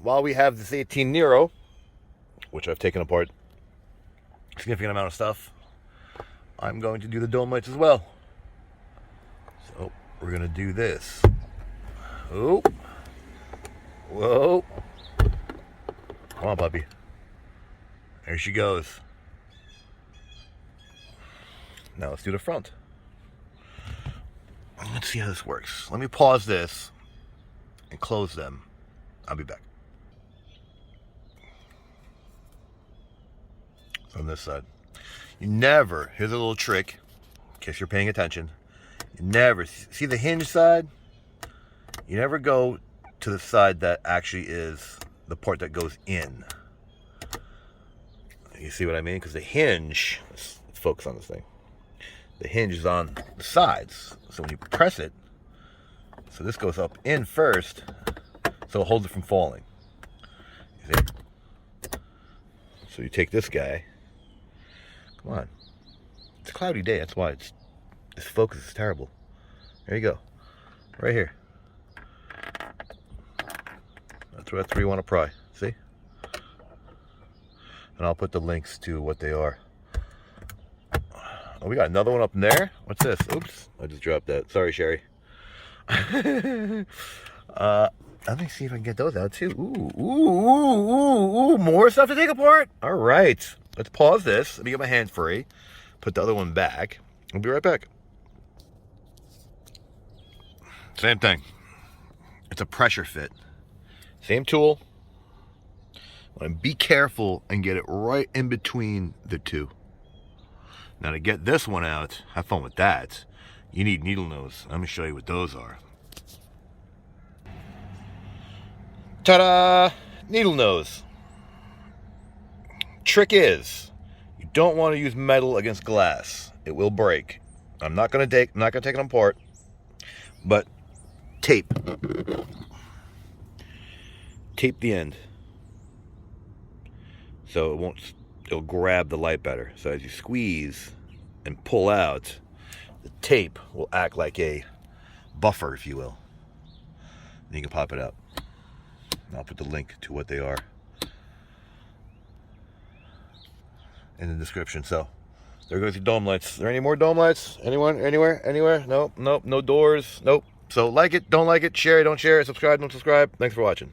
while we have this 18 Niro, which I've taken apart a significant amount of stuff, I'm going to do the dome lights as well. So we're going to do this. Oh. Whoa. Come on, puppy. There she goes. Now let's do the front. Let's see how this works. Let me pause this and close them. I'll be back. So on this side, you never, here's a little trick, in case you're paying attention. You never, see the hinge side? You never go to the side that actually is the part that goes in. You see what I mean? Because the hinge, let's focus on this thing. The hinge is on the sides. So when you press it, so this goes up in first, so it holds it from falling. You see? So you take this guy. Come on. It's a cloudy day, that's why this focus is terrible. There you go. Right here. That's where you want to pry. See? And I'll put the links to what they are. Oh, we got another one up in there. What's this? Oops, I just dropped that. Sorry, Sherry. Let me see if I can get those out too. Ooh, more stuff to take apart. All right, let's pause this. Let me get my hand free. Put the other one back. I'll be right back. Same thing. It's a pressure fit. Same tool. And be careful and get it right in between the two. Now to get this one out, have fun with that. You need needle nose. Let me show you what those are. Ta-da! Needle nose. Trick is, you don't want to use metal against glass. It will break. I'm not gonna take them apart, but tape. Tape the end. So it'll grab the light better. So as you squeeze and pull out, the tape will act like a buffer, if you will. And you can pop it out. And I'll put the link to what they are in the description. So there goes your dome lights. Are there any more dome lights? Anyone? Anywhere? Nope. No doors. Nope. So like it, don't like it, share it, don't share it, subscribe, don't subscribe. Thanks for watching.